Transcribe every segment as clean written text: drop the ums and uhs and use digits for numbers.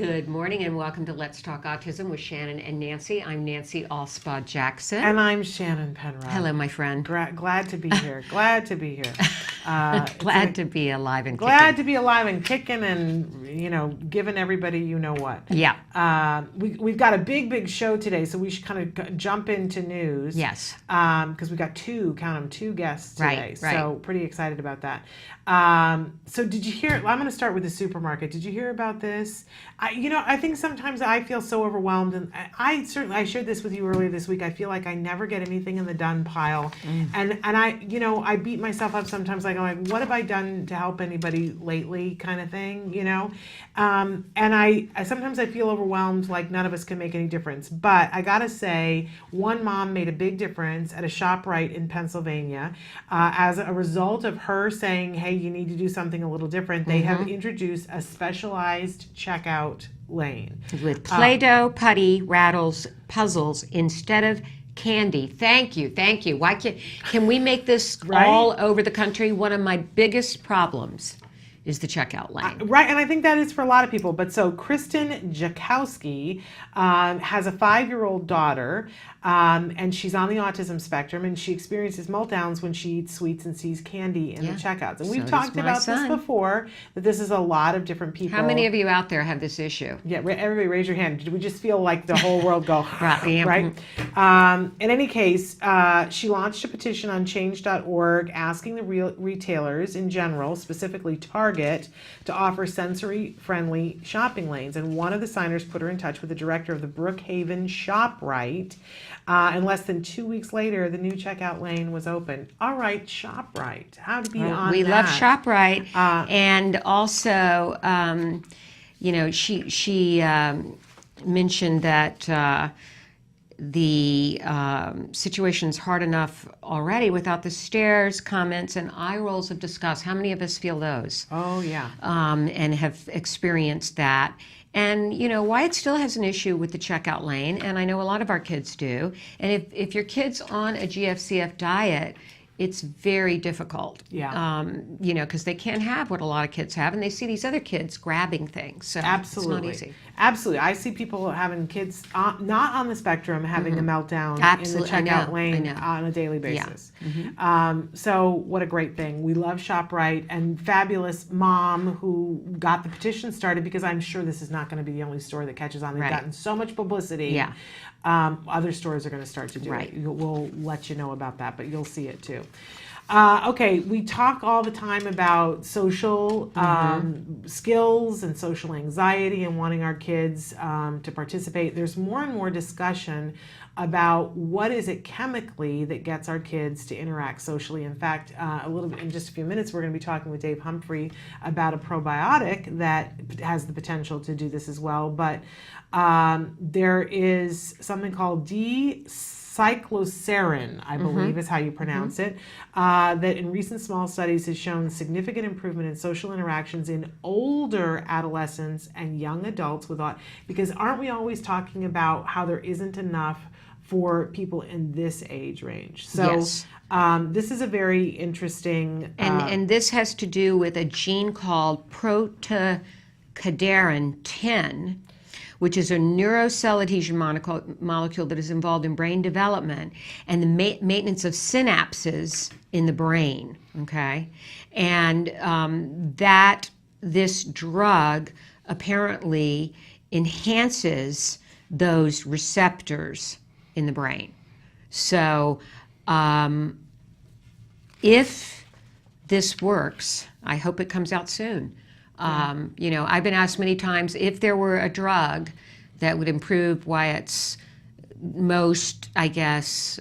Good morning and welcome to Let's Talk Autism with Shannon and Nancy. I'm Nancy Alspaw Jackson. And I'm Shannon Penrod. Hello, my friend. Glad to be here. Glad to be here. Glad to be alive and glad kicking. to be alive and kicking and, giving everybody you know what. Yeah. We've got a big show today, so we should kind of jump into news. Yes. Because we got two guests today. Right. So pretty excited about that. So did you hear, I'm going to start with the supermarket. Did you hear about this? I think sometimes I feel so overwhelmed, and I shared this with you earlier this week. I feel like I never get anything in the done pile. And I beat myself up sometimes, like, I'm like, what have I done to help anybody lately, kind of thing, and I sometimes I feel overwhelmed, like none of us can make any difference. But I gotta say, one mom made a big difference at a ShopRite in Pennsylvania as a result of her saying, hey, you need to do something a little different. They have introduced a specialized checkout lane With Play-Doh, putty, rattles, puzzles instead of candy. Thank you. Why can we make this all over the country? One of my biggest problems is the checkout lane. Right, and I think that is for a lot of people. But so Kristen Jakowski has a 5-year-old daughter, and she's on the autism spectrum, and she experiences meltdowns when she eats sweets and sees candy in the checkouts. And we've talked about this before, that this is a lot she different people. How many of you out there have this issue? Yeah, everybody raise your hand. Did we just feel like the whole world go, right? In any case, she launched a petition on change.org asking the retailers in general, specifically Target, to offer sensory-friendly shopping lanes. And one of the signers put her in touch with the director of the Brookhaven ShopRite. And less than 2 weeks later, the new checkout lane was open. All right, ShopRite. How to be on We that? love ShopRite. And also, she mentioned that the situation's hard enough already without the stares, comments, and eye rolls of disgust. How many of us feel those? Oh, yeah. And have experienced that. And, Wyatt still has an issue with the checkout lane, and I know a lot of our kids do. And if your kid's on a GFCF diet, it's very difficult. Yeah. Because they can't have what a lot of kids have, and they see these other kids grabbing things. So Absolutely. It's not easy. Absolutely. I see people having kids not on the spectrum having a meltdown Absolutely. in the checkout lane I know. on a daily basis. Yeah. So what a great thing. We love ShopRite, and fabulous mom who got the petition started, because I'm sure this is not going to be the only store that catches on. They've gotten so much publicity. Yeah. Other stores are going to start to do it. We'll let you know about that, but you'll see it too. Okay, we talk all the time about social skills and social anxiety and wanting our kids to participate. There's more and more discussion about what is it chemically that gets our kids to interact socially. In fact, in just a few minutes, we're going to be talking with Dave Humphrey about a probiotic that has the potential to do this as well. But there is something called cyclocerin, I believe is how you pronounce it, that in recent small studies has shown significant improvement in social interactions in older adolescents and young adults with autism. Because aren't we always talking about how there isn't enough for people in this age range? So this is a very interesting... And this has to do with a gene called protocadarin 10, which is a neurocell adhesion molecule that is involved in brain development and the maintenance of synapses in the brain, okay? And that this drug apparently enhances those receptors in the brain. So if this works, I hope it comes out soon. I've been asked many times if there were a drug that would improve Wyatt's most, I guess,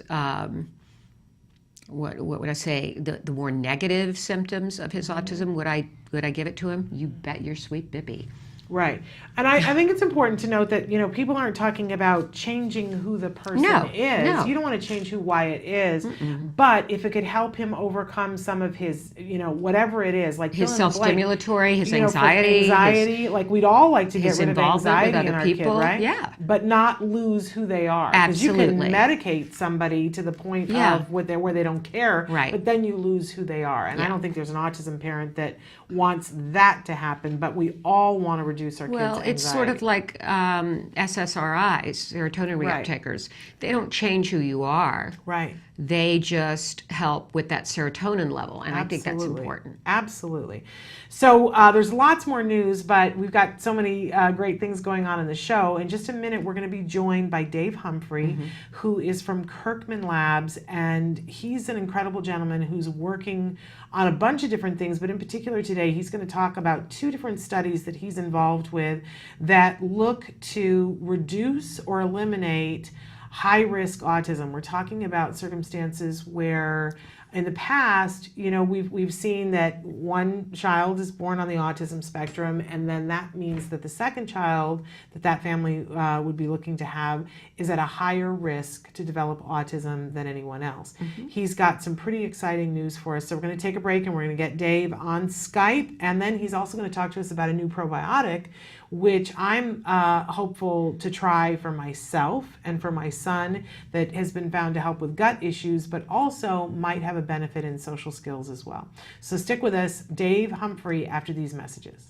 what would I say, the more negative symptoms of his autism, would I give it to him? You bet your sweet bippy. Right. And I think it's important to note that, people aren't talking about changing who the person is. No. You don't want to change who Wyatt is. But if it could help him overcome some of his, whatever it is, like his self-stimulatory, his anxiety. Like we'd all like to get rid of anxiety with in other our people. kid, right? Yeah. But not lose who they are. Absolutely. Because you can medicate somebody to the point of where they don't care, but then you lose who they are. And I don't think there's an autism parent that wants that to happen, but we all want to reduce reduce our kids' Well, anxiety. it's sort of like SSRIs, serotonin Right. reuptakers. They don't change who you are. Right. They just help with that serotonin level, and I think that's Absolutely. important. Absolutely. So there's lots more news, but we've got so many great things going on in the show. In just a minute, we're going to be joined by Dave Humphrey, who is from Kirkman Labs, and he's an incredible gentleman who's working on a bunch of different things, but in particular today, he's going to talk about 2 different studies that he's involved with that look to reduce or eliminate high-risk autism. We're talking about circumstances where in the past, we've seen that one child is born on the autism spectrum, and then that means that the second child that family would be looking to have is at a higher risk to develop autism than anyone else. He's got some pretty exciting news for us. So we're going to take a break and we're going to get Dave on Skype, and then he's also going to talk to us about a new probiotic, which I'm hopeful to try for myself and for my son, that has been found to help with gut issues, but also might have a benefit in social skills as well. So stick with us, Dave Humphrey, after these messages.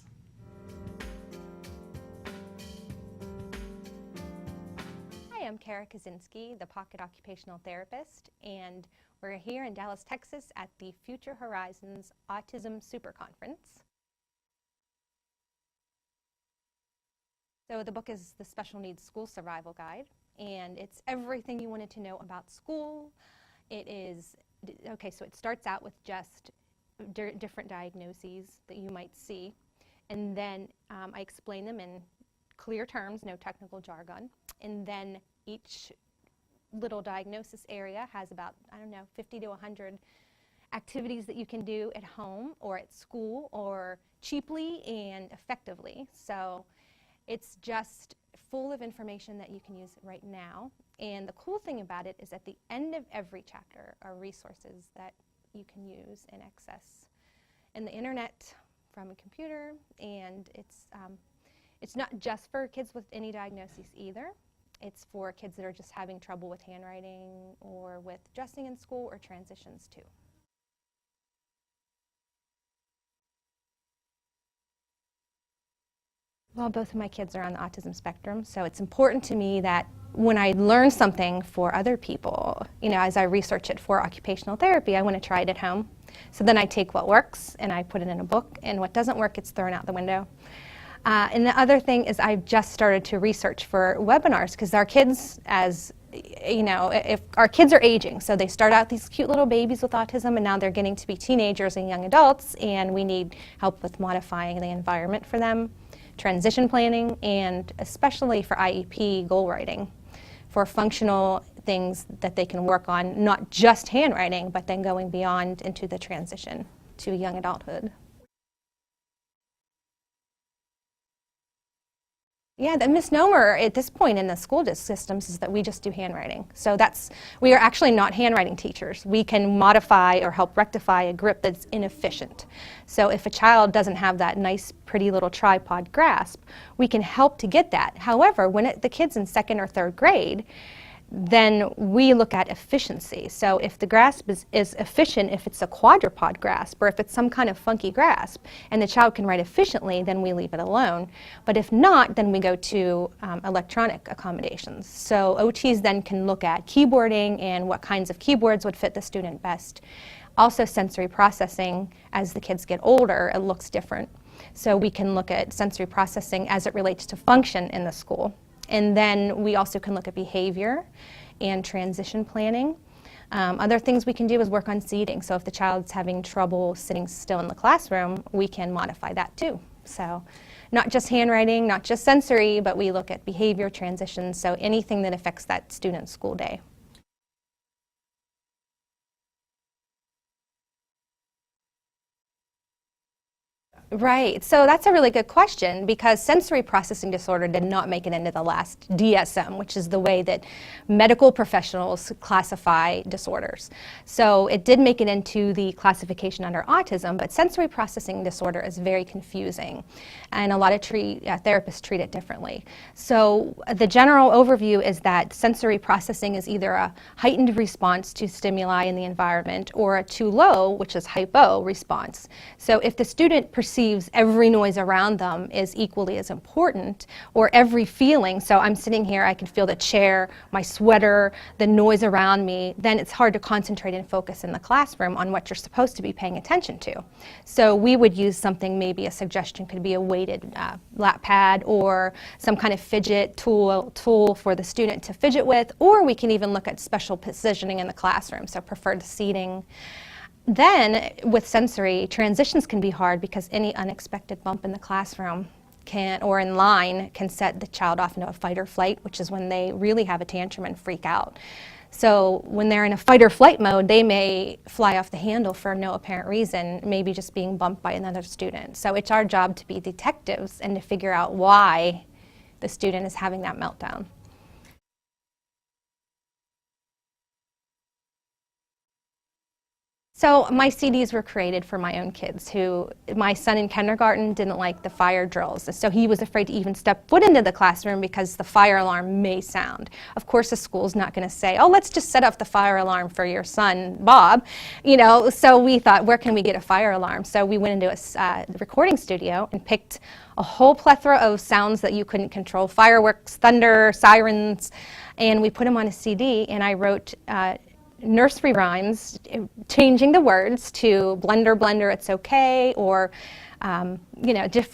Hi, I'm Kara Kaczynski, the Pocket Occupational Therapist, and we're here in Dallas, Texas at the Future Horizons Autism Super Conference. So the book is the Special Needs School Survival Guide, and it's everything you wanted to know about school. It is, okay, so it starts out with just different diagnoses that you might see, and then I explain them in clear terms, no technical jargon, and then each little diagnosis area has about, 50 to 100 activities that you can do at home or at school or cheaply and effectively. So it's just full of information that you can use right now. And the cool thing about it is at the end of every chapter are resources that you can use and access in the internet from a computer. And it's not just for kids with any diagnoses either. It's for kids that are just having trouble with handwriting or with dressing in school or transitions too. Well, both of my kids are on the autism spectrum, so it's important to me that when I learn something for other people, as I research it for occupational therapy, I want to try it at home. So then I take what works and I put it in a book, and what doesn't work, it's thrown out the window. And the other thing is I've just started to research for webinars, because our kids, if our kids are aging, so they start out these cute little babies with autism, and now they're getting to be teenagers and young adults, and we need help with modifying the environment for them, transition planning, and especially for IEP goal writing, for functional things that they can work on, not just handwriting, but then going beyond into the transition to young adulthood. Yeah, the misnomer at this point in the school systems is that we just do handwriting. So we are actually not handwriting teachers. We can modify or help rectify a grip that's inefficient. So if a child doesn't have that nice, pretty little tripod grasp, we can help to get that. However, when the kid's in 2nd or 3rd grade, then we look at efficiency. So if the grasp is efficient, if it's a quadrupod grasp, or if it's some kind of funky grasp, and the child can write efficiently, then we leave it alone. But if not, then we go to electronic accommodations. So OTs then can look at keyboarding and what kinds of keyboards would fit the student best. Also sensory processing, as the kids get older, it looks different. So we can look at sensory processing as it relates to function in the school. And then we also can look at behavior and transition planning. Other things we can do is work on seating. So if the child's having trouble sitting still in the classroom, we can modify that too. So not just handwriting, not just sensory, but we look at behavior, transitions, so anything that affects that student's school day. Right, so that's a really good question, because sensory processing disorder did not make it into the last DSM, which is the way that medical professionals classify disorders. So it did make it into the classification under autism, but sensory processing disorder is very confusing, and a lot of therapists treat it differently. So the general overview is that sensory processing is either a heightened response to stimuli in the environment or a too low, which is hypo, response. So if the student perceives perceives every noise around them is equally as important, or every feeling. So I'm sitting here, I can feel the chair, my sweater, the noise around me. Then it's hard to concentrate and focus in the classroom on what you're supposed to be paying attention to. So we would use something, maybe a suggestion could be a weighted lap pad or some kind of fidget tool for the student to fidget with, or we can even look at special positioning in the classroom, so preferred seating. Then with sensory, transitions can be hard because any unexpected bump in the classroom or in line can set the child off into a fight or flight, which is when they really have a tantrum and freak out. So when they're in a fight or flight mode, they may fly off the handle for no apparent reason, maybe just being bumped by another student. So it's our job to be detectives and to figure out why the student is having that meltdown. So my CDs were created for my own kids my son in kindergarten didn't like the fire drills. So he was afraid to even step foot into the classroom because the fire alarm may sound. Of course, the school's not going to say, oh, let's just set off the fire alarm for your son, Bob. So we thought, where can we get a fire alarm? So we went into a recording studio and picked a whole plethora of sounds that you couldn't control, fireworks, thunder, sirens, and we put them on a CD, and I wrote nursery rhymes, changing the words to blender, blender, it's okay, or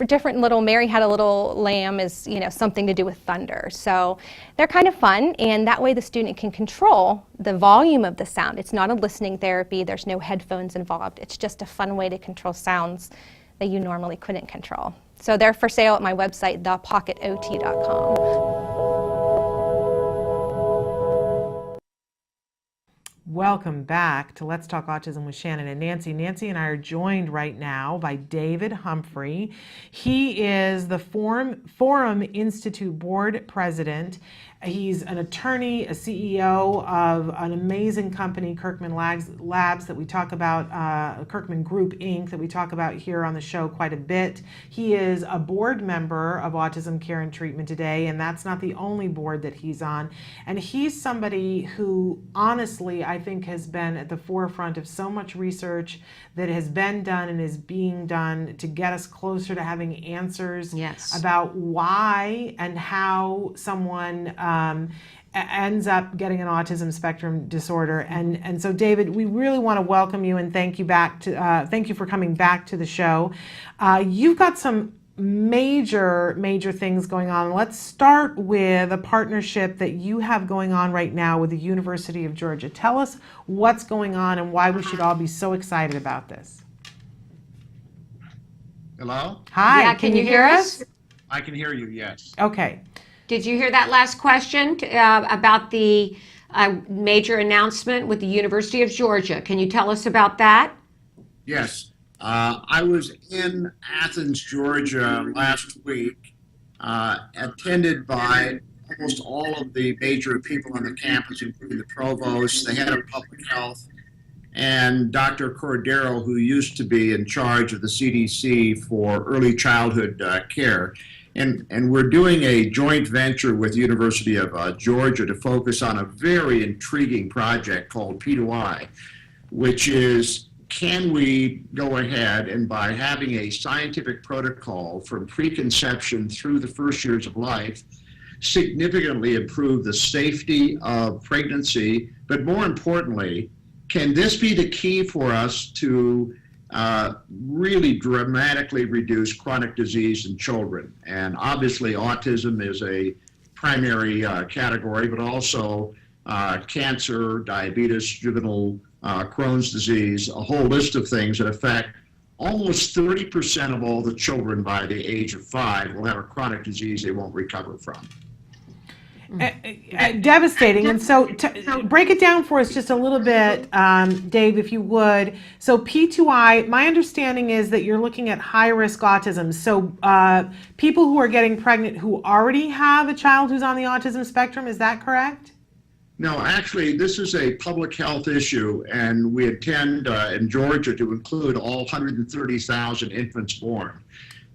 different little Mary Had a Little Lamb is something to do with thunder. So they're kind of fun, and that way the student can control the volume of the sound. It's not a listening therapy, there's no headphones involved. It's just a fun way to control sounds that you normally couldn't control. So they're for sale at my website, thepocketot.com. Welcome back to Let's Talk Autism with Shannon and Nancy. Nancy and I are joined right now by David Humphrey. He is the Forum Institute Board President. He's an attorney, a CEO of an amazing company, Kirkman Labs, that we talk about, Kirkman Group, Inc., that we talk about here on the show quite a bit. He is a board member of Autism Care and Treatment Today, and that's not the only board that he's on. And he's somebody who, honestly, I think has been at the forefront of so much research that has been done and is being done to get us closer to having answers about why and how someone ends up getting an autism spectrum disorder. And so, David, we really want to welcome you and thank you for coming back to the show. You've got some major things going on. Let's start with a partnership that you have going on right now with the University of Georgia. Tell us what's going on and why we should all be so excited about this. Hello? Hi, Yeah, can you hear us? I can hear you, yes. Okay. Did you hear that last question about the major announcement with the University of Georgia? Can you tell us about that? Yes. I was in Athens, Georgia last week, attended by almost all of the major people on the campus, including the provost, the head of public health, and Dr. Cordero, who used to be in charge of the CDC for early childhood care. And we're doing a joint venture with the University of Georgia to focus on a very intriguing project called P2i, which is, can we go ahead and by having a scientific protocol from preconception through the first years of life, significantly improve the safety of pregnancy, but more importantly, can this be the key for us to really dramatically reduce chronic disease in children? And obviously autism is a primary category, but also cancer, diabetes, juvenile Crohn's disease, a whole list of things that affect almost 30% of all the children by the age of 5 will have a chronic disease they won't recover from. Devastating. And so break it down for us just a little bit, Dave, if you would. So P2i, my understanding is that you're looking at high-risk autism. So people who are getting pregnant who already have a child who's on the autism spectrum, is that correct? No, actually, this is a public health issue, and we intend in Georgia to include all 130,000 infants born.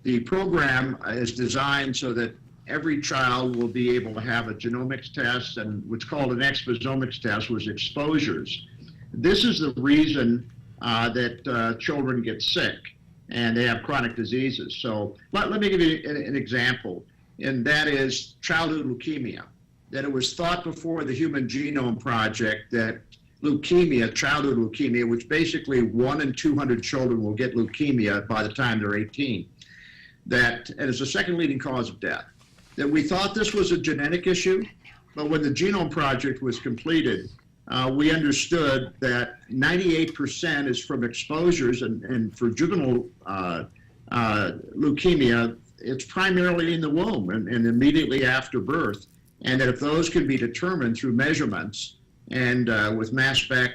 The program is designed so that every child will be able to have a genomics test and what's called an exposomics test, was exposures. This is the reason that children get sick. and they have chronic diseases. So let me give you an example, and that is childhood leukemia. That it was thought before the Human Genome Project that leukemia, childhood leukemia, which basically 1 in 200 children will get leukemia by the time they're 18, that and it's the second leading cause of death. That we thought this was a genetic issue, but when the Genome Project was completed, we understood that 98% is from exposures, and for juvenile leukemia, it's primarily in the womb and immediately after birth, and that if those can be determined through measurements and with mass spec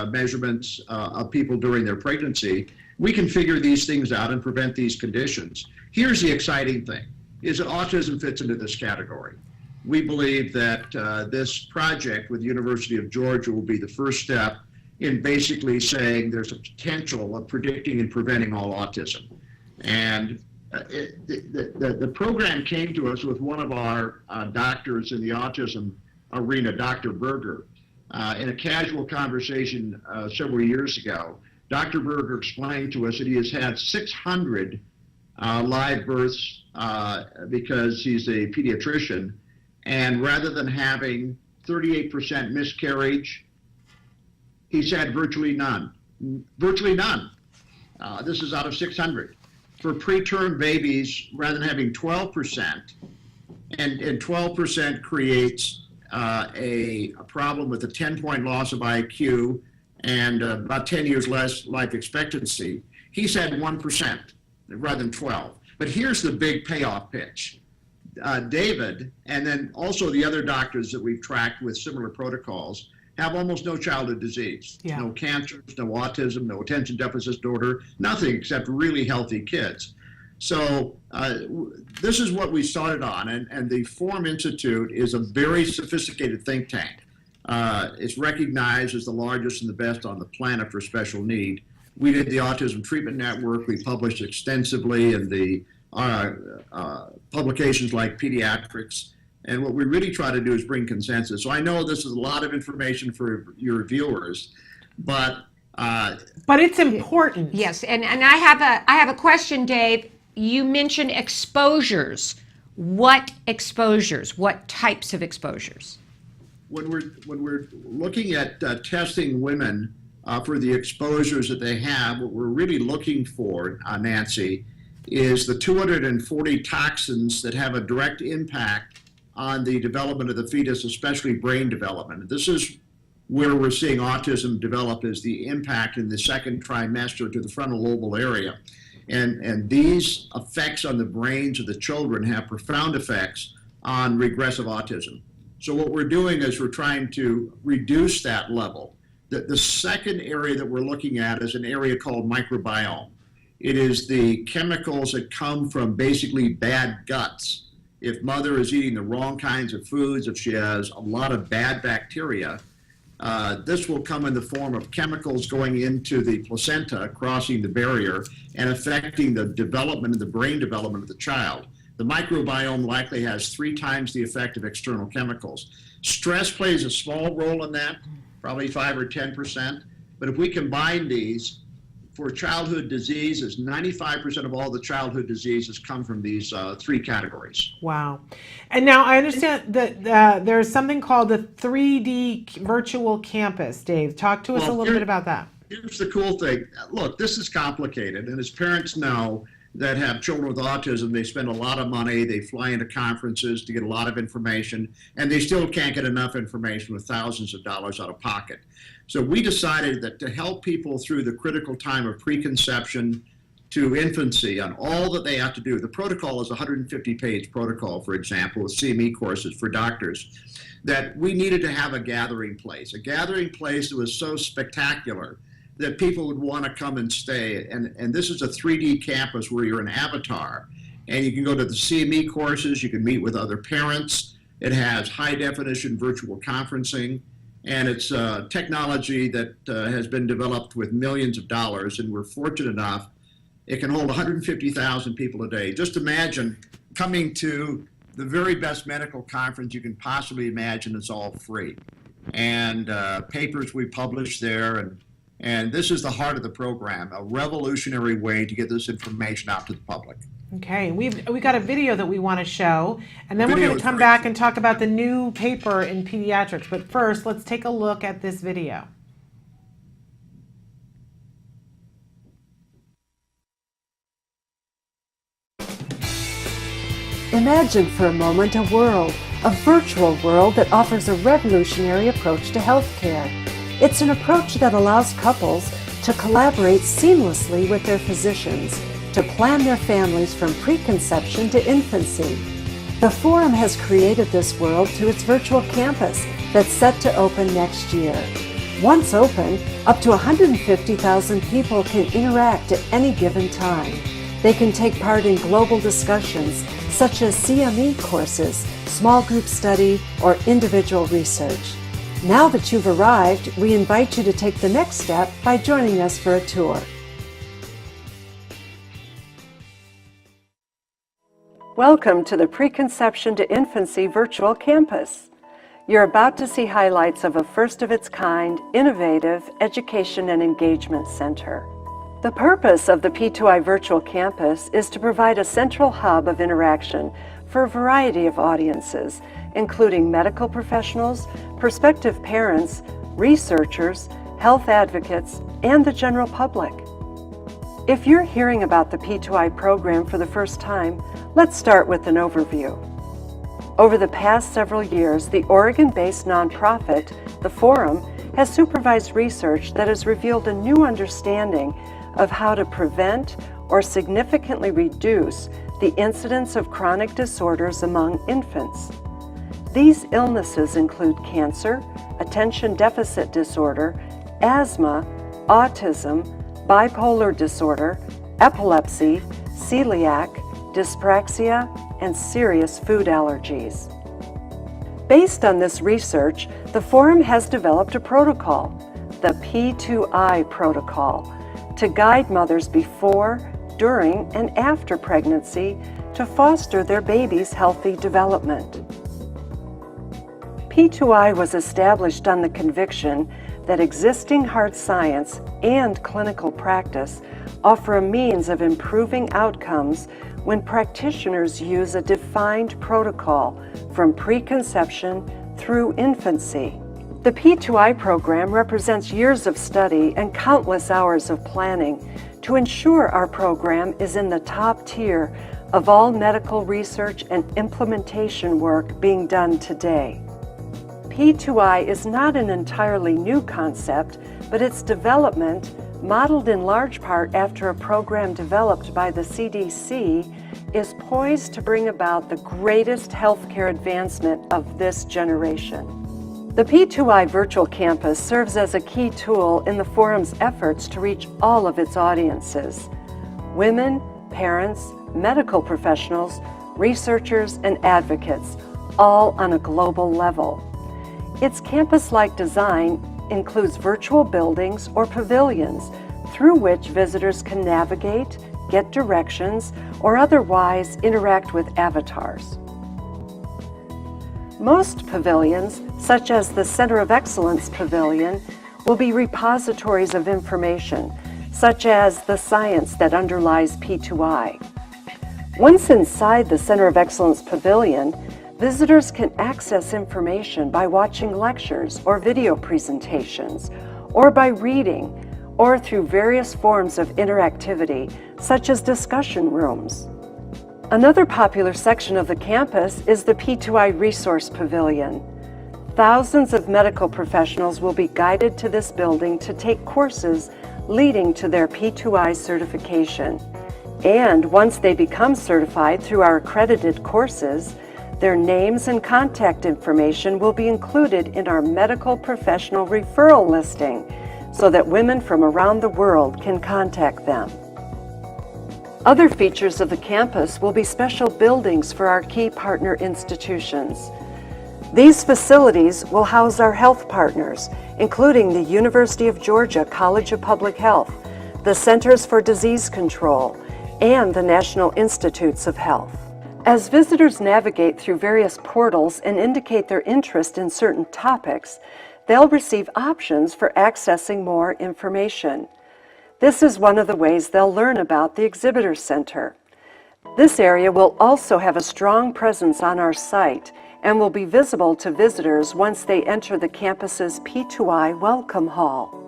measurements of people during their pregnancy, we can figure these things out and prevent these conditions. Here's the exciting thing, is that autism fits into this category. We believe that this project with the University of Georgia will be the first step in basically saying there's a potential of predicting and preventing all autism. And the program came to us with one of our doctors in the autism arena, Dr. Berger. In a casual conversation several years ago, Dr. Berger explained to us that he has had 600 live births because he's a pediatrician, and rather than having 38% miscarriage, he's had virtually none. Virtually none. This is out of 600. For preterm babies, rather than having 12%, and 12% creates a problem with a 10-point loss of IQ and about 10 years less life expectancy, he's had 1% rather than 12. But here's the big payoff pitch. David, and then also the other doctors that we've tracked with similar protocols, have almost no childhood disease. Yeah. No cancers, no autism, no attention deficit disorder, nothing except really healthy kids. So this is what we started on, and the Form Institute is a very sophisticated think tank. It's recognized as the largest and the best on the planet for special need. We did the Autism Treatment Network. We published extensively in the publications like Pediatrics. And what we really try to do is bring consensus. So I know this is a lot of information for your viewers, but it's important. Yes, and I have a question, Dave. You mentioned exposures. What exposures? What types of exposures? When we're looking at testing women for the exposures that they have, what we're really looking for, Nancy, is the 240 toxins that have a direct impact on the development of the fetus, especially brain development. This is where we're seeing autism develop, is the impact in the second trimester to the frontal lobal area. And these effects on the brains of the children have profound effects on regressive autism. So what we're doing is we're trying to reduce that level. The second area that we're looking at is an area called microbiome. It is the chemicals that come from basically bad guts. If mother is eating the wrong kinds of foods, if she has a lot of bad bacteria, this will come in the form of chemicals going into the placenta, crossing the barrier, and affecting the development and the brain development of the child. The microbiome likely has 3 times the effect of external chemicals. Stress plays a small role in that, probably 5 or 10%. But if we combine these, for childhood diseases, 95% of all the childhood diseases come from these 3 categories. Wow. And now I understand that there's something called the 3D virtual campus. Dave, talk to us a little bit about that. Here's the cool thing. Look, this is complicated, and as parents know that have children with autism, they spend a lot of money, they fly into conferences to get a lot of information, and they still can't get enough information with thousands of dollars out of pocket. So we decided that to help people through the critical time of preconception to infancy on all that they have to do, the protocol is a 150-page protocol, for example, with CME courses for doctors, that we needed to have a gathering place that was so spectacular that people would want to come and stay. And this is a 3D campus where you're an avatar, and you can go to the CME courses, you can meet with other parents. It has high-definition virtual conferencing, and it's technology that has been developed with millions of dollars, and we're fortunate enough it can hold 150,000 people a day. Just imagine coming to the very best medical conference you can possibly imagine. It's all free. And papers we publish there, and And this is the heart of the program, a revolutionary way to get this information out to the public. Okay, we got a video that we want to show, and then we're Video going to is come great. back and talk about the new paper in pediatrics. But first, let's take a look at this video. Imagine for a moment a world, a virtual world that offers a revolutionary approach to healthcare. It's an approach that allows couples to collaborate seamlessly with their physicians to plan their families from preconception to infancy. The Forum has created this world through its virtual campus that's set to open next year. Once open, up to 150,000 people can interact at any given time. They can take part in global discussions such as CME courses, small group study, or individual research. Now that you've arrived, we invite you to take the next step by joining us for a tour. Welcome to the Preconception to Infancy virtual campus. You're about to see highlights of a first-of-its-kind, innovative education and engagement center. The purpose of the P2i virtual campus is to provide a central hub of interaction for a variety of audiences, including medical professionals, prospective parents, researchers, health advocates, and the general public. If you're hearing about the P2i program for the first time, let's start with an overview. Over the past several years, the Oregon-based nonprofit, the Forum, has supervised research that has revealed a new understanding of how to prevent or significantly reduce the incidence of chronic disorders among infants. These illnesses include cancer, attention deficit disorder, asthma, autism, bipolar disorder, epilepsy, celiac, dyspraxia, and serious food allergies. Based on this research, the Forum has developed a protocol, the P2i Protocol, to guide mothers before, during, and after pregnancy to foster their baby's healthy development. P2i was established on the conviction that existing hard science and clinical practice offer a means of improving outcomes when practitioners use a defined protocol from preconception through infancy. The P2i program represents years of study and countless hours of planning to ensure our program is in the top tier of all medical research and implementation work being done today. P2i is not an entirely new concept, but its development, modeled in large part after a program developed by the CDC, is poised to bring about the greatest healthcare advancement of this generation. The P2i Virtual Campus serves as a key tool in the Forum's efforts to reach all of its audiences: women, parents, medical professionals, researchers, and advocates, all on a global level. Its campus-like design includes virtual buildings or pavilions through which visitors can navigate, get directions, or otherwise interact with avatars. Most pavilions, such as the Center of Excellence Pavilion, will be repositories of information, such as the science that underlies P2i. Once inside the Center of Excellence Pavilion, visitors can access information by watching lectures or video presentations, or by reading, or through various forms of interactivity, such as discussion rooms. Another popular section of the campus is the P2i Resource Pavilion. Thousands of medical professionals will be guided to this building to take courses leading to their P2i certification. And once they become certified through our accredited courses, their names and contact information will be included in our medical professional referral listing so that women from around the world can contact them. Other features of the campus will be special buildings for our key partner institutions. These facilities will house our health partners, including the University of Georgia College of Public Health, the Centers for Disease Control, and the National Institutes of Health. As visitors navigate through various portals and indicate their interest in certain topics, they'll receive options for accessing more information. This is one of the ways they'll learn about the Exhibitor Center. This area will also have a strong presence on our site and will be visible to visitors once they enter the campus's P2i Welcome Hall.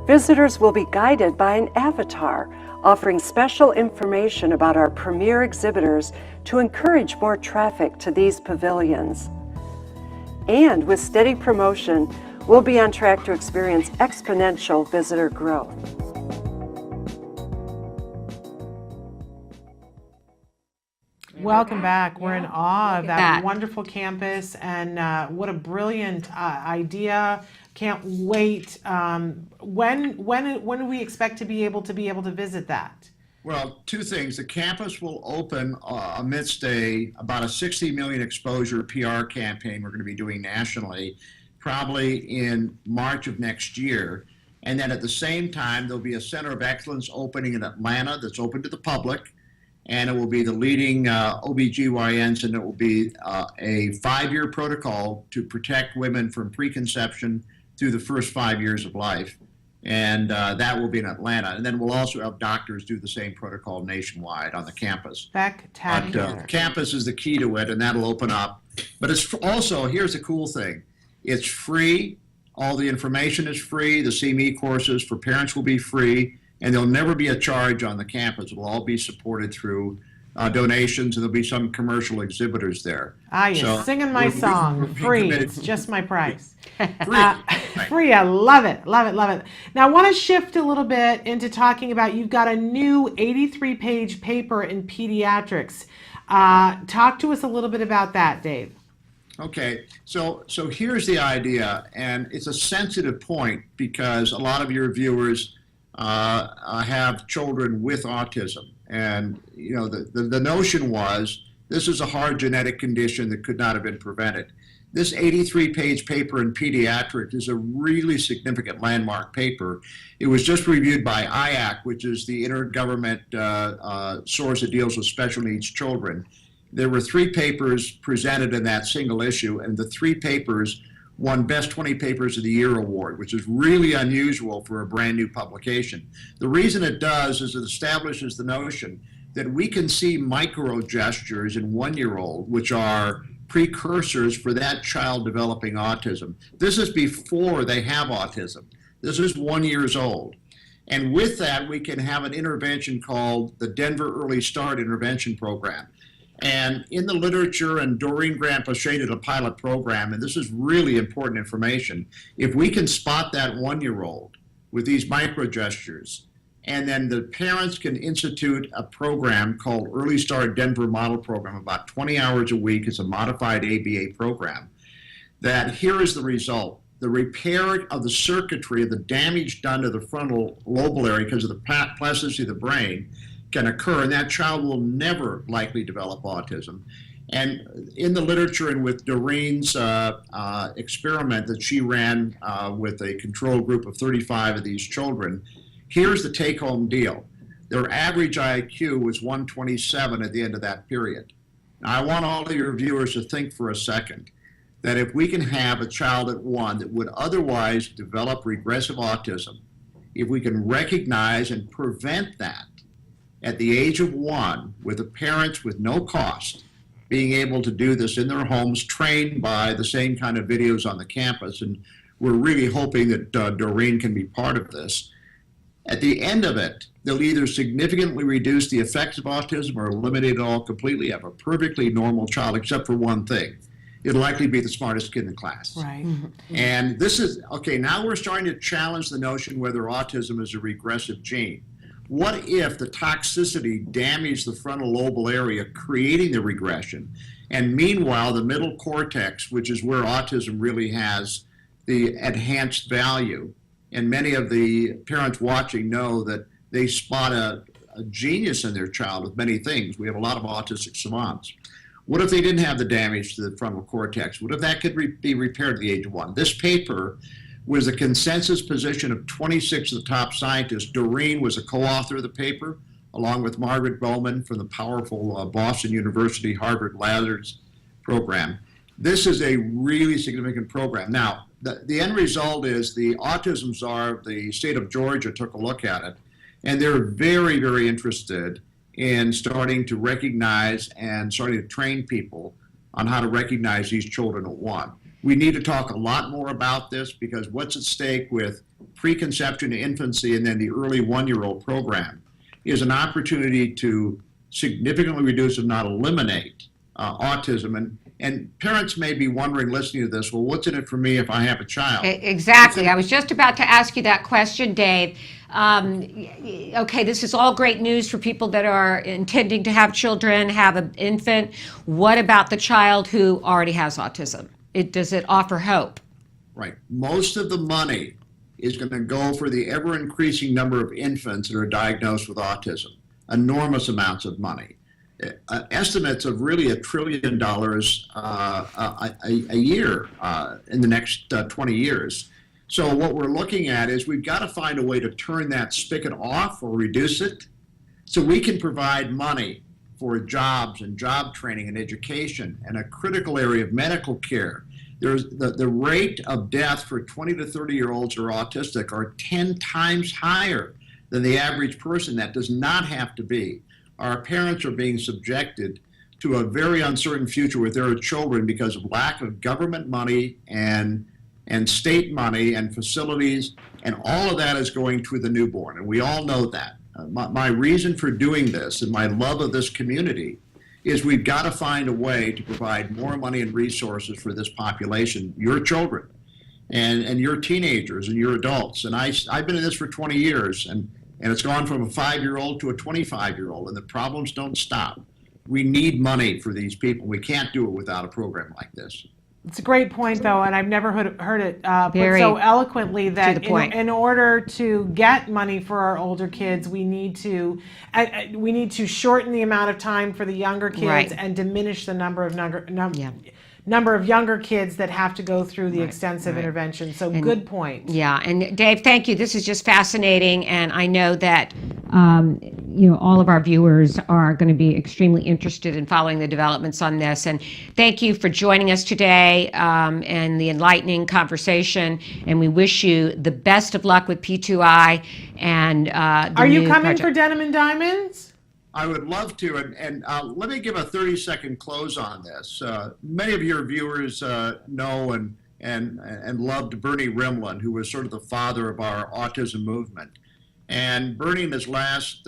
Visitors will be guided by an avatar, offering special information about our premier exhibitors to encourage more traffic to these pavilions. And with steady promotion, we'll be on track to experience exponential visitor growth. Welcome back. We're in awe of that that. wonderful campus, and what a brilliant idea. Can't wait. When do we expect to be able to visit that? Well, two things. The campus will open amidst about a 60 million exposure PR campaign we're going to be doing nationally, probably in March of next year. And then at the same time, there'll be a Center of Excellence opening in Atlanta that's open to the public. And it will be the leading OBGYNs, and it will be a 5-year protocol to protect women from preconception through the first 5 years of life. And that will be in Atlanta. And then we'll also have doctors do the same protocol nationwide on the campus. Spectacular. But campus is the key to it, and that'll open up. But it's also, here's the cool thing. It's free. All the information is free. The CME courses for parents will be free. And there'll never be a charge on the campus. It will all be supported through donations, and there'll be some commercial exhibitors there. You're singing my song. Free. committed. It's just my price. Free. Free. I love it. Love it. Love it. Now, I want to shift a little bit into talking about, you've got a new 83-page paper in pediatrics. Talk to us a little bit about that, Dave. Okay, so here's the idea, and it's a sensitive point because a lot of your viewers have children with autism. And, you know, the notion was this is a hard genetic condition that could not have been prevented. This 83-page paper in pediatrics is a really significant landmark paper. It was just reviewed by IAC, which is the intergovernment source that deals with special needs children. There were 3 papers presented in that single issue, and the 3 papers won Best 20 Papers of the Year award, which is really unusual for a brand new publication. The reason it does is it establishes the notion that we can see micro gestures in 1-year-old, which are precursors for that child developing autism. This is before they have autism. This is 1 year old. And with that, we can have an intervention called the Denver Early Start Intervention Program. And in the literature, and Doreen Grant-Pochet did a pilot program, and this is really important information. If we can spot that 1-year-old with these micro gestures, and then the parents can institute a program called Early Start Denver Model Program, about 20 hours a week. It's a modified ABA program. That here is the result. The repair of the circuitry of the damage done to the frontal lobal area because of the plasticity of the brain can occur, and that child will never likely develop autism. And in the literature, and with Doreen's experiment that she ran with a control group of 35 of these children, here's the take-home deal. Their average IQ was 127 at the end of that period. Now, I want all of your viewers to think for a second that if we can have a child at 1 that would otherwise develop regressive autism, if we can recognize and prevent that at the age of 1 with the parents with no cost being able to do this in their homes, trained by the same kind of videos on the campus, and we're really hoping that Doreen can be part of this. At the end of it, they'll either significantly reduce the effects of autism or eliminate it all completely, have a perfectly normal child, except for one thing. It'll likely be the smartest kid in the class. Right. And this is, okay, now we're starting to challenge the notion whether autism is a regressive gene. What if the toxicity damaged the frontal lobal area, creating the regression? And meanwhile, the middle cortex, which is where autism really has the enhanced value, and many of the parents watching know that they spot a genius in their child with many things. We have a lot of autistic savants. What if they didn't have the damage to the frontal cortex? What if that could be repaired at the age of 1? This paper was a consensus position of 26 of the top scientists. Doreen was a co-author of the paper, along with Margaret Bowman from the powerful Boston University Harvard Ladders program. This is a really significant program. Now, the end result is the autism czar of the state of Georgia took a look at it, and they're very, very interested in starting to recognize and starting to train people on how to recognize these children at one. We need to talk a lot more about this, because what's at stake with preconception to infancy and then the early one-year-old program is an opportunity to significantly reduce, if not eliminate, autism. And parents may be wondering, listening to this, well, what's in it for me if I have a child? Exactly. I was just about to ask you that question, Dave. Okay, this is all great news for people that are intending to have children, have an infant. What about the child who already has autism? Does it offer hope? Right. Most of the money is going to go for the ever-increasing number of infants that are diagnosed with autism. Enormous amounts of money. Estimates of really $1 trillion a year in the next 20 years. So what we're looking at is we've got to find a way to turn that spigot off or reduce it, so we can provide money for jobs and job training and education and a critical area of medical care. There's the rate of death for 20 to 30-year-olds who are autistic are 10 times higher than the average person. That does not have to be. Our parents are being subjected to a very uncertain future with their children because of lack of government money and state money and facilities, and all of that is going to the newborn, and we all know that. My reason for doing this and my love of this community is we've got to find a way to provide more money and resources for this population, your children, and your teenagers and your adults. And I've been in this for 20 years, and it's gone from a 5-year-old to a 25-year-old, and the problems don't stop. We need money for these people. We can't do it without a program like this. It's a great point, though, and I've never heard it put Very so eloquently that to the point. in order to get money for our older kids, we need to shorten the amount of time for the younger kids, Right. and diminish the number of younger kids that have to go through the extensive intervention. So good point. Yeah, and Dave, thank you. This is just fascinating, and I know that all of our viewers are going to be extremely interested in following the developments on this. And thank you for joining us today and the enlightening conversation. And we wish you the best of luck with P2i and the Are you new coming project. for Denim and Diamonds? I would love to, and let me give a 30-second close on this. Many of your viewers know and loved Bernie Rimland, who was sort of the father of our autism movement. And Bernie, in his last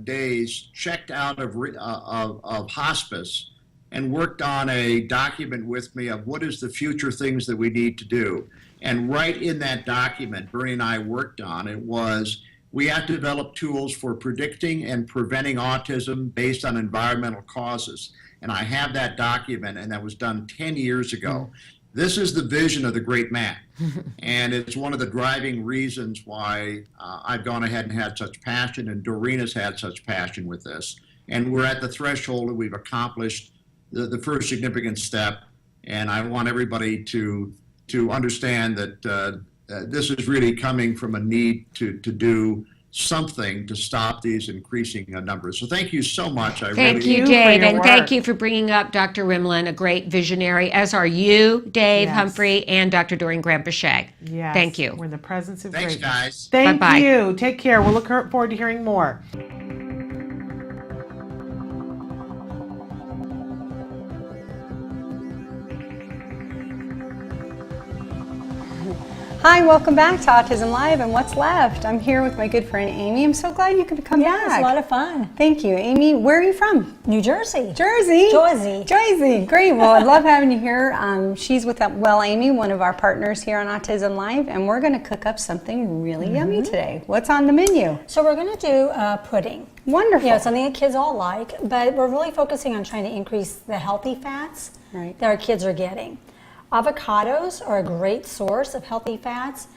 days, checked out of hospice and worked on a document with me of what is the future things that we need to do. And right in that document, Bernie and I worked on it was, we have to develop tools for predicting and preventing autism based on environmental causes. And I have that document, and that was done 10 years ago. This is the vision of the great man. And it's one of the driving reasons why I've gone ahead and had such passion, and Doreen has had such passion with this. And we're at the threshold, and we've accomplished the first significant step. And I want everybody to understand that this is really coming from a need to do something to stop these increasing numbers. So thank you so much. Thank you, for Dave, your and work. thank you for bringing up Dr. Rimland, a great visionary, as are you, Dave Yes. Humphrey, and Dr. Doreen Graham-Pichet. Yes. Thank you. We're in the presence of Thanks, greatness. guys. Thank Bye-bye. you. Take care. We'll look forward to hearing more. Hi, welcome back to Autism Live and What's Left. I'm here with my good friend Amy. I'm so glad you could come Yeah, back. it's a lot of fun. Thank you, Amy. Where are you from? New Jersey. Jersey. Jersey. Jersey. Great. Well, I love having you here. She's with Amy, one of our partners here on Autism Live, and we're going to cook up something really yummy today. What's on the menu? So we're going to do pudding. Wonderful. You know, something that kids all like, but we're really focusing on trying to increase the healthy fats Right. that our kids are getting. Avocados are a great source of healthy fats,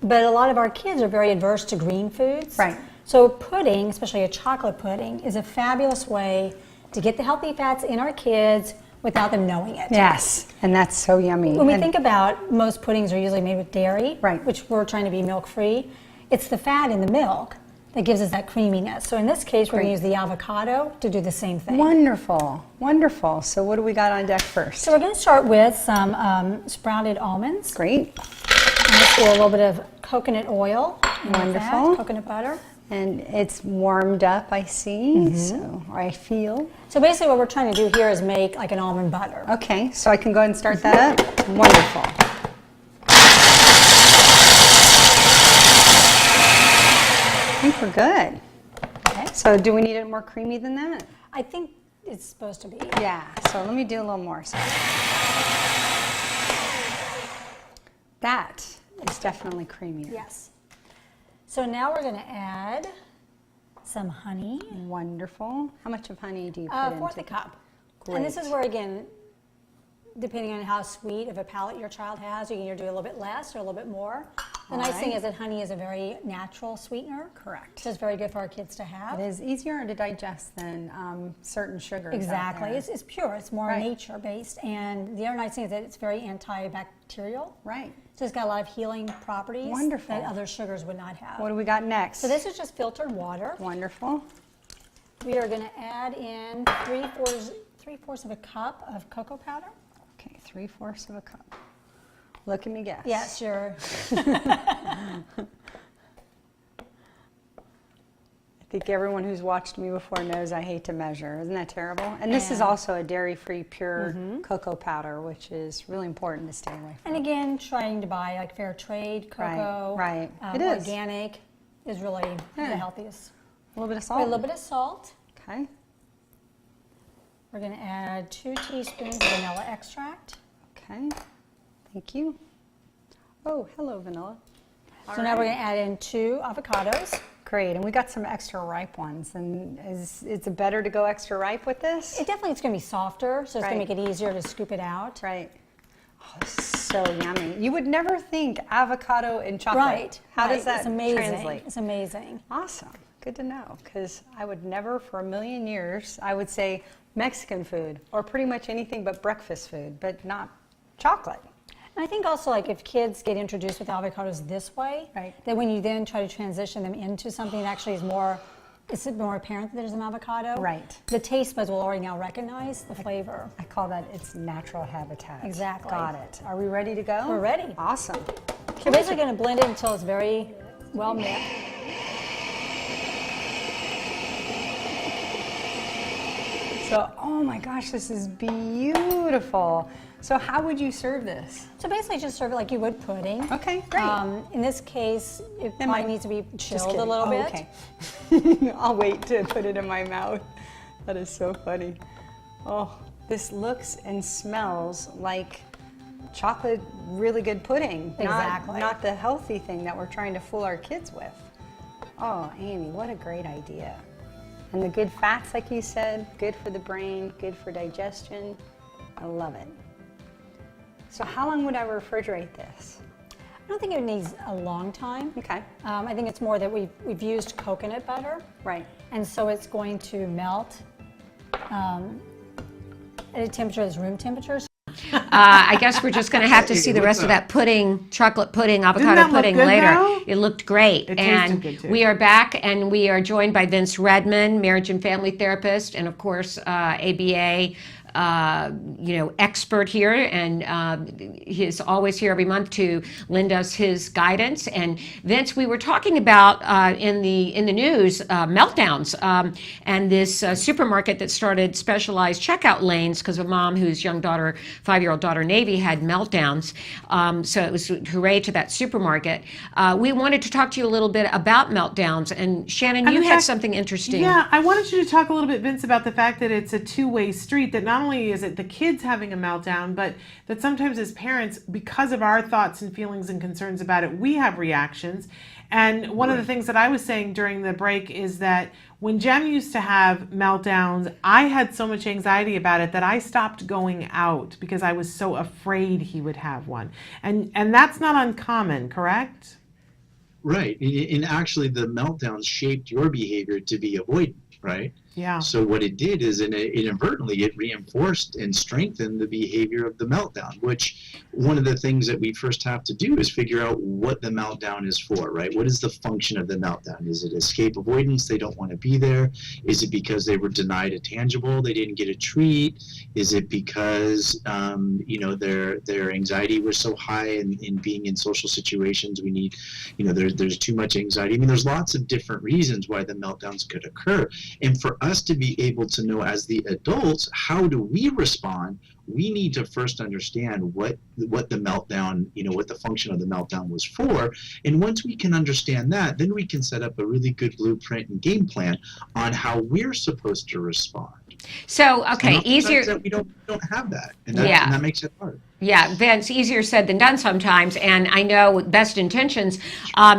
but a lot of our kids are very adverse to green foods. Right. So pudding, especially a chocolate pudding, is a fabulous way to get the healthy fats in our kids without them knowing it. Yes, and that's so yummy. When we And- think about, most puddings are usually made with dairy, Right. which we're trying to be milk-free. It's the fat in the milk that gives us that creaminess. So in this case, we're going to use the avocado to do the same thing. Wonderful, wonderful. So what do we got on deck first? So we're going to start with some sprouted almonds. Great. And let's do a little bit of coconut oil. in with that, Wonderful. coconut butter. And it's warmed up, I see, so, or I feel. So basically what we're trying to do here is make like an almond butter. Okay, so I can go ahead and start that up? Wonderful. I think we're good. Okay. So do we need it more creamy than that? I think it's supposed to be. Yeah, so let me do a little more. So that is definitely creamier. Yes. So now we're going to add some honey. Wonderful. How much of honey do you put Fourth a into cup. Great. And this is where, again, depending on how sweet of a palate your child has, you can either do a little bit less or a little bit more. The nice thing is that honey is a very natural sweetener. Correct. So it's very good for our kids to have. It is easier to digest than certain sugars. Exactly. Out there. It's pure. It's more Right. nature-based. And the other nice thing is that it's very antibacterial. Right. So it's got a lot of healing properties Wonderful. that other sugars would not have. What do we got next? So this is just filtered water. Wonderful. We are going to add in three-fourths of a cup of cocoa powder. Okay, 3/4 of a cup. Look at me guess. Yes, you're. I think everyone who's watched me before knows I hate to measure. Isn't that terrible? And this is Yeah. also a dairy-free pure cocoa powder, which is really important to stay away from. And again, trying to buy like fair trade cocoa, right. It is. organic, is really the Yeah. healthiest. A little bit of A salt. little bit of salt. Okay. We're going to add 2 teaspoons of vanilla extract. Okay. Thank you. Oh, hello, vanilla. So now we're going to add in 2 avocados. Great, and we got some extra ripe ones. And is it better to go extra ripe with this? It definitely is going to be softer, so it's going Right. to make it easier to scoop it out. Right. Oh, this is so yummy. You would never think avocado and chocolate. Right. How right. does that it's amazing. translate? It's amazing. Awesome. Good to know, because I would never for a million years, I would say Mexican food or pretty much anything but breakfast food, but not chocolate. And I think also like if kids get introduced with avocados this way, Right. that when you then try to transition them into something that actually is more, it's more apparent that there's an avocado. Right. The taste buds will already now recognize the flavor. I call that its natural habitat. Exactly. Got it. Are we ready to go? We're ready. Awesome. We're basically going to blend it until it's very well mixed. So, oh my gosh, this is beautiful. So how would you serve this? So basically just serve it like you would pudding. Okay, great. In this case, it Am probably I- needs to be Just chilled a kidding. little Oh, bit. okay. I'll wait to put it in my mouth. That is so funny. Oh, this looks and smells like chocolate, really good pudding. Exactly. Not the healthy thing that we're trying to fool our kids with. Oh, Amy, what a great idea. And the good fats, like you said, good for the brain, good for digestion. I love it. So how long would I refrigerate this? I don't think it needs a long time. Okay. I think it's more that we've used coconut butter. Right. And so it's going to melt at a temperature that's room temperature. I guess we're just going to have to see the rest of that pudding, chocolate pudding, avocado that look pudding good, later. though? It looked great. It tasted And good, too. we are back, and we are joined by Vince Redmond, marriage and family therapist, and of course, ABA. Expert here, and he's always here every month to lend us his guidance. And Vince, we were talking about in the news meltdowns, and this supermarket that started specialized checkout lanes because a mom whose young daughter, 5-year-old daughter Navy, had meltdowns. So it was hooray to that supermarket. We wanted to talk to you a little bit about meltdowns, and Shannon, And you in had fact- something interesting. Yeah, I wanted you to talk a little bit, Vince, about the fact that it's a two-way street, that not only is it the kids having a meltdown, but that sometimes as parents, because of our thoughts and feelings and concerns about it, we have reactions. And one of the things that I was saying during the break is that when Jem used to have meltdowns, I had so much anxiety about it that I stopped going out because I was so afraid he would have one. And that's not uncommon, correct? Right. And actually, the meltdowns shaped your behavior to be avoidant, right? Yeah. So what it did is inadvertently it reinforced and strengthened the behavior of the meltdown, which one of the things that we first have to do is figure out what the meltdown is for, right? What is the function of the meltdown? Is it escape avoidance? They don't want to be there. Is it because they were denied a tangible? They didn't get a treat? Is it because, their anxiety was so high in being in social situations? We need, there's too much anxiety. I mean, there's lots of different reasons why the meltdowns could occur. And for us to be able to know as the adults, how do we respond? We need to first understand what the meltdown, what the function of the meltdown was for. And once we can understand that, then we can set up a really good blueprint and game plan on how we're supposed to respond. So, okay, And easier. that we don't have that, and Yeah. that makes it hard. Yeah, Vince, easier said than done sometimes, and I know with best intentions.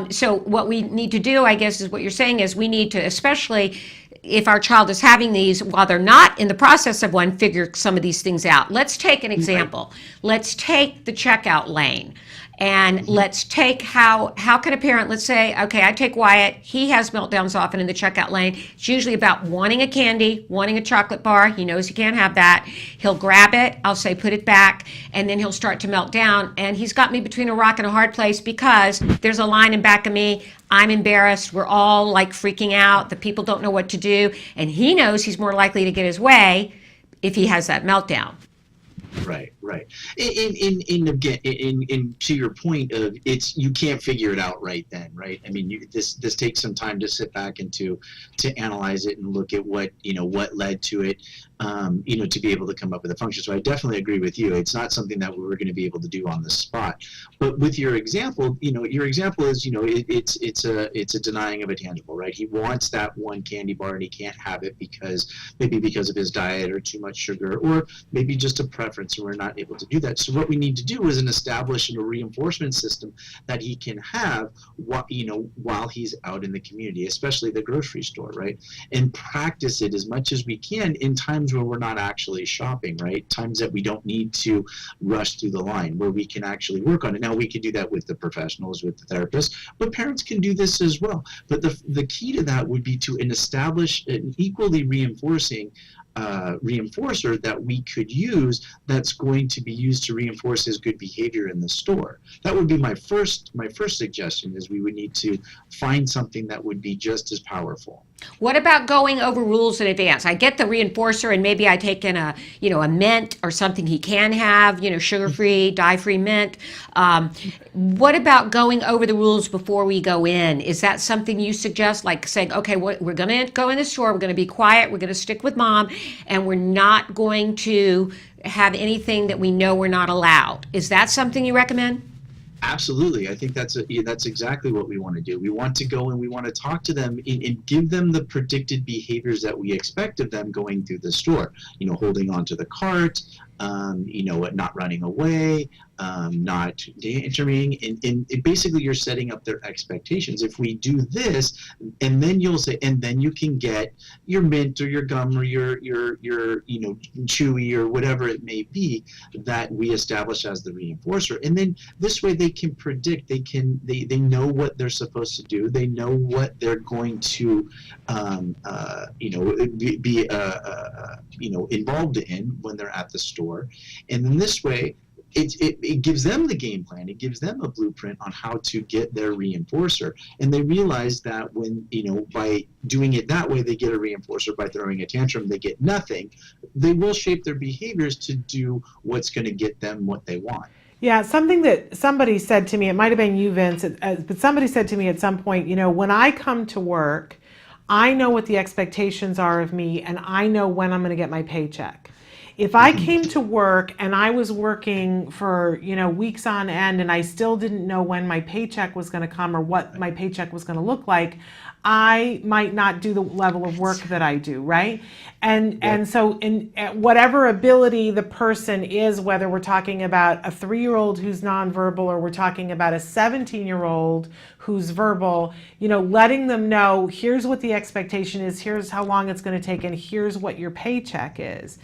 So what we need to do, I guess, is what you're saying is we need to, especially if our child is having these while they're not in the process of one, figure some of these things out. Let's take an example. Let's take the checkout lane. And let's take how can a parent, let's say, okay, I take Wyatt, he has meltdowns often in the checkout lane. It's usually about wanting a candy, wanting a chocolate bar. He knows he can't have that. He'll grab it, I'll say put it back, and then he'll start to melt down. And he's got me between a rock and a hard place because there's a line in back of me. I'm embarrassed. We're all like freaking out. The people don't know what to do. And he knows he's more likely to get his way if he has that meltdown. Right. And again, to your point of you can't figure it out right then, right? I mean, this takes some time to sit back and to analyze it and look at what led to it, to be able to come up with a function. So I definitely agree with you. It's not something that we're going to be able to do on the spot. But with your example, your example is, it's a denying of a tangible, right? He wants that one candy bar and he can't have it because of his diet or too much sugar, or maybe just a preference, and we're not able to do that. So what we need to do is establish a reinforcement system that he can have while he's out in the community, especially the grocery store, right? And practice it as much as we can in times where we're not actually shopping, right? Times that we don't need to rush through the line, where we can actually work on it. Now, we can do that with the professionals, with the therapists, but parents can do this as well. But the key to that would be to establish an equally reinforcing reinforcer that we could use that's going to be used to reinforce his good behavior in the store. That would be my first suggestion, is we would need to find something that would be just as powerful. What about going over rules in advance? I get the reinforcer, and maybe I take in a mint or something he can have, sugar-free, dye-free mint. What about going over the rules before we go in? Is that something you suggest, like saying, okay, we're going to go in the store, we're going to be quiet, we're going to stick with mom, and we're not going to have anything that we know we're not allowed? Is that something you recommend? Absolutely. I think that's exactly what we want to do. We want to go and we want to talk to them and give them the predicted behaviors that we expect of them going through the store. Holding onto the cart, not running away, not entering, and basically you're setting up their expectations. If we do this, and then you'll say, and then you can get your mint or your gum or your chewy or whatever it may be that we establish as the reinforcer. And then this way they can predict, they know what they're supposed to do, they know what they're going to be involved in when they're at the store. And then this way it gives them the game plan. It gives them a blueprint on how to get their reinforcer. And they realize that when, by doing it that way, they get a reinforcer. By throwing a tantrum, they get nothing. They will shape their behaviors to do what's going to get them what they want. Yeah, something that somebody said to me, it might have been you, Vince, but somebody said to me at some point, when I come to work, I know what the expectations are of me, and I know when I'm going to get my paycheck. If I came to work and I was working for, weeks on end, and I still didn't know when my paycheck was going to come or what my paycheck was going to look like, I might not do the level of work that I do, right? And so in at whatever ability the person is, whether we're talking about a 3-year-old who's nonverbal or we're talking about a 17-year-old who's verbal, letting them know, here's what the expectation is, here's how long it's going to take, and here's what your paycheck is.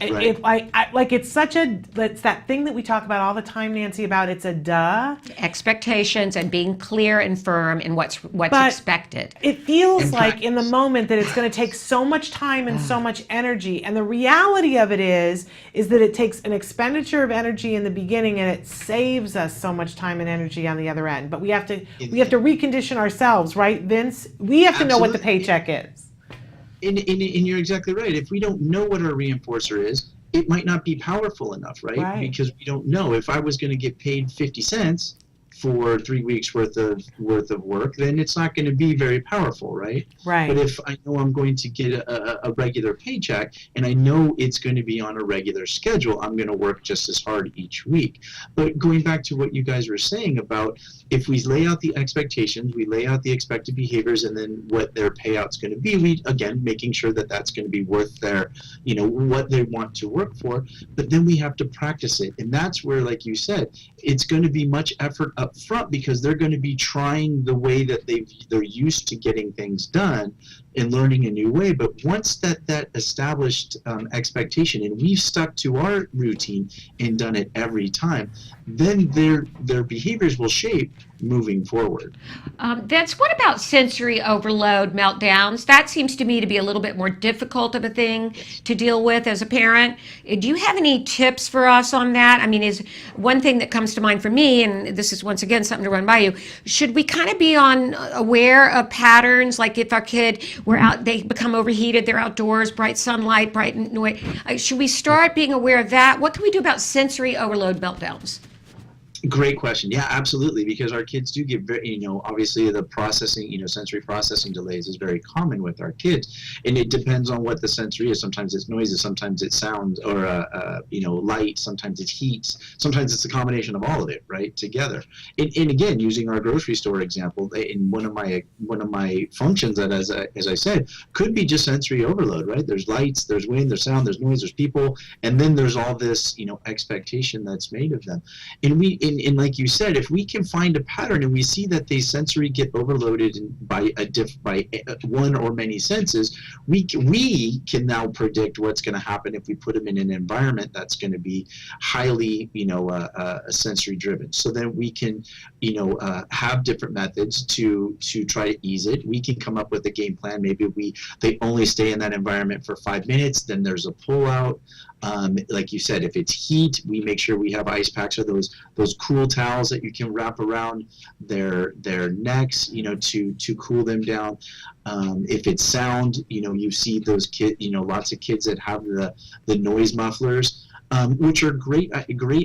Right. It's that thing that we talk about all the time, Nancy, about it's a duh. Expectations and being clear and firm in what's But expected. It feels And like in the moment that it's going to take so much time and so much energy. And the reality of it is that it takes an expenditure of energy in the beginning and it saves us so much time and energy on the other end. But we have to recondition ourselves, right, Vince? We have to know what the Absolutely. paycheck is. And you're exactly right. If we don't know what our reinforcer is, it might not be powerful enough, right? Right. Because we don't know. If I was going to get paid 50 cents for 3 weeks worth of work, then it's not going to be very powerful, right? Right. But if I know I'm going to get a regular paycheck and I know it's going to be on a regular schedule, I'm going to work just as hard each week. But going back to what you guys were saying about if we lay out the expectations, we lay out the expected behaviors, and then what their payout's going to be, we again making sure that that's going to be worth their, what they want to work for. But then we have to practice it, and that's where, like you said, it's going to be much effort up front because they're going to be trying the way that they're used to getting things done and learning a new way. But once that established expectation, and we've stuck to our routine and done it every time, then their behaviors will shape moving forward. Vince, what about sensory overload meltdowns? That seems to me to be a little bit more difficult of a thing to deal with as a parent. Do you have any tips for us on that? I mean, is one thing that comes to mind for me, and this is once again something to run by you, should we kind of be aware of patterns? Like if our kid, they become overheated, they're outdoors, bright sunlight, bright noise. Should we start being aware of that? What can we do about sensory overload meltdowns? Great question. Yeah, absolutely. Because our kids do get very, obviously the processing, sensory processing delays is very common with our kids. And it depends on what the sensory is. Sometimes it's noises, sometimes it's sound or, light, sometimes it's heat, sometimes it's a combination of all of it, right, together. And again, using our grocery store example, in one of my functions that, as I said, could be just sensory overload, right? There's lights, there's wind, there's sound, there's noise, there's people, and then there's all this, expectation that's made of them. And like you said, if we can find a pattern and we see that they sensory get overloaded by one or many senses, we can now predict what's going to happen if we put them in an environment that's going to be highly, sensory driven. So then we can, have different methods to try to ease it. We can come up with a game plan. Maybe they only stay in that environment for 5 minutes. Then there's a pullout. Like you said, if it's heat, we make sure we have ice packs or those cool towels that you can wrap around their necks, to cool them down. If it's sound, you see those kids, lots of kids that have the noise mufflers, which are great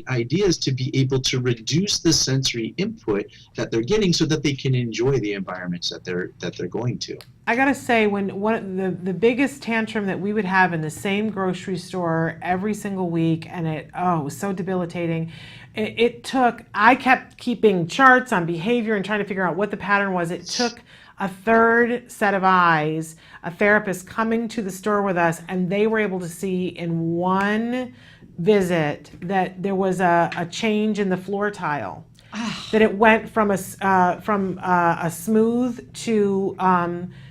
ideas to be able to reduce the sensory input that they're getting so that they can enjoy the environments that they're going to. I gotta say, when the biggest tantrum that we would have in the same grocery store every single week, and it was so debilitating. I kept keeping charts on behavior and trying to figure out what the pattern was. It took a third set of eyes, a therapist coming to the store with us, and they were able to see in one visit that there was a change in the floor tile. That it went from a smooth to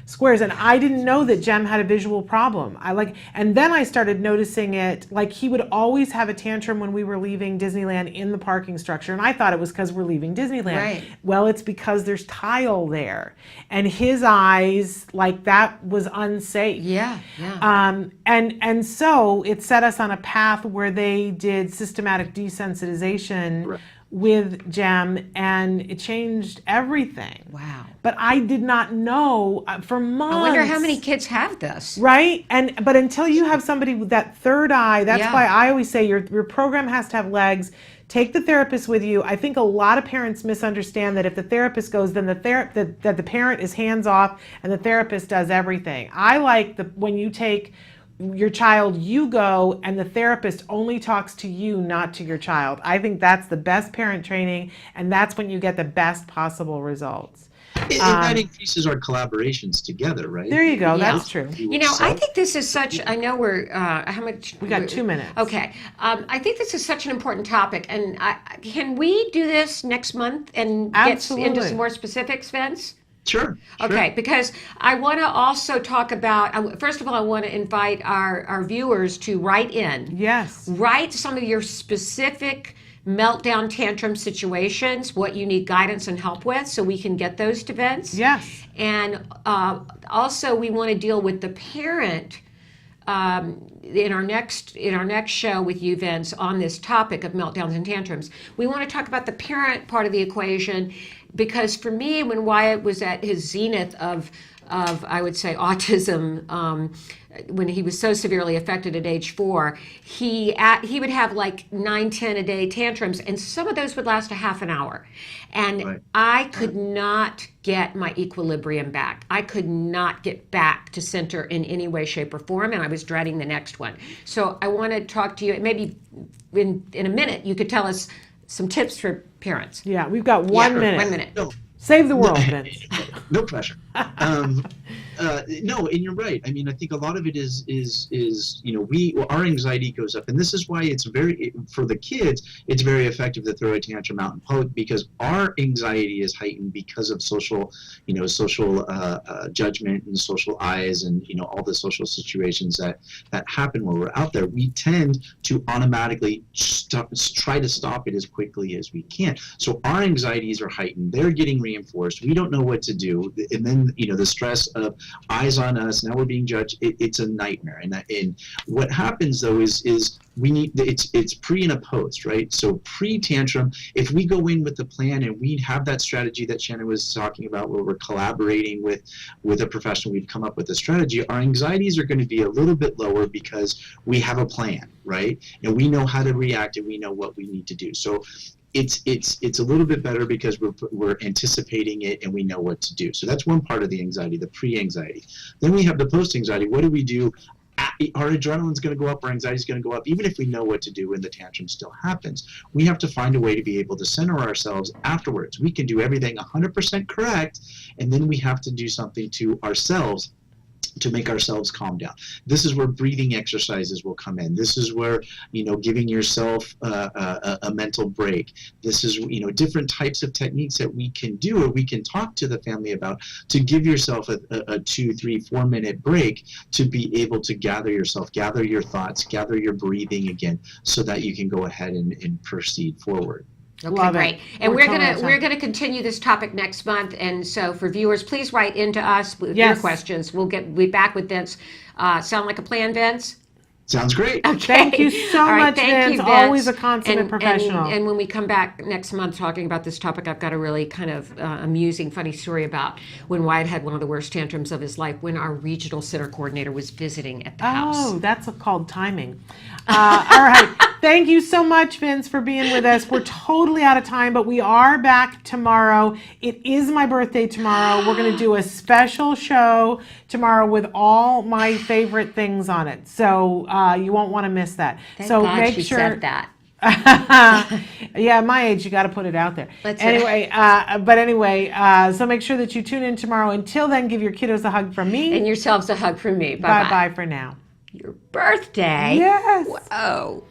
squares, and I didn't know that Jem had a visual problem. And then I started noticing it. Like, he would always have a tantrum when we were leaving Disneyland in the parking structure, and I thought it was because we're leaving Disneyland. Right. Well, it's because there's tile there, and his eyes, that was unsafe. Yeah. And so it set us on a path where they did systematic desensitization. Right. With Jem, and it changed everything. Wow. But I did not know for months. I wonder how many kids have this. Right? But until you have somebody with that third eye, that's why I always say your program has to have legs. Take the therapist with you. I think a lot of parents misunderstand that if the therapist goes, then that the parent is hands off and the therapist does everything. I like when you take your child, you go, and the therapist only talks to you, not to your child. I think that's the best parent training, and that's when you get the best possible results. And that increases our collaborations together, right? There you go. Yeah. That's true. You know, I think this is such, I know we're, how much? We got 2 minutes. Okay. I think this is such an important topic. And Can we do this next month and get into Absolutely. some more specifics, Vince? Sure. Okay, because I want to also talk about, first of all, I want to invite our viewers to write in. Yes. Write some of your specific meltdown tantrum situations, what you need guidance and help with, so we can get those to Vince. Yes. And also, we want to deal with the parent in our next show with you, Vince, on this topic of meltdowns and tantrums. We want to talk about the parent part of the equation, because for me, when Wyatt was at his zenith of I would say autism, when he was so severely affected at age 4, he would have like 9-10 a day tantrums, and some of those would last a half an hour. And Right. I could not get my equilibrium back. I could not get back to center in any way, shape, or form, and I was dreading the next one. So I want to talk to you, maybe in a minute, you could tell us some tips for parents. Yeah, we've got 1 minute. 1 minute. No, Save the world, Vince. no pressure. No, and you're right. I mean, I think a lot of it is our anxiety goes up, and this is why it's for the kids, it's very effective to throw a tantrum out in public, because our anxiety is heightened because of social judgment and social eyes, and all the social situations that happen when we're out there. We tend to automatically try to stop it as quickly as we can. So our anxieties are heightened. They're getting reinforced. We don't know what to do, and then the stress of eyes on us. Now we're being judged. It's a nightmare. And what happens though is we need it's pre and a post, right? So pre tantrum, if we go in with the plan and we have that strategy that Shannon was talking about, where we're collaborating with a professional, we've come up with a strategy. Our anxieties are going to be a little bit lower because we have a plan, right? And we know how to react, and we know what we need to do. So it's a little bit better because we're anticipating it and we know what to do. So that's one part of the anxiety, the pre-anxiety. Then we have the post-anxiety. What do we do? Our adrenaline's going to go up, our anxiety's going to go up, even if we know what to do when the tantrum still happens. We have to find a way to be able to center ourselves afterwards. We can do everything 100% correct, and then we have to do something to ourselves to make ourselves calm down. This is where breathing exercises will come in. This is where, giving yourself a mental break. This is, different types of techniques that we can do, or we can talk to the family about, to give yourself a 2, 3, 4 minute break to be able to gather yourself, gather your thoughts, gather your breathing again, so that you can go ahead and proceed forward. Okay, Love it. great. And we're totally out of we're time. gonna continue this topic next month. And so for viewers, please write into us with Yes. your questions. We'll be back with Vince. Sound like a plan, Vince? Sounds great. Okay. Thank you so All right, much, thank Vince. you, Always a consummate And- professional. And when we come back next month talking about this topic, I've got a really kind of amusing, funny story about when Wyatt had one of the worst tantrums of his life when our regional center coordinator was visiting at the house. Oh, that's called timing. All right. Thank you so much, Vince, for being with us. We're totally out of time, but we are back tomorrow. It is my birthday tomorrow. We're going to do a special show tomorrow with all my favorite things on it. So you won't want to miss that. Thank so God make she sure. said that. Yeah, at my age, you got to put it out there. That's anyway, so make sure that you tune in tomorrow. Until then, give your kiddos a hug from me. And yourselves a hug from me. Bye-bye. Bye-bye for now. Your birthday? Yes. Whoa.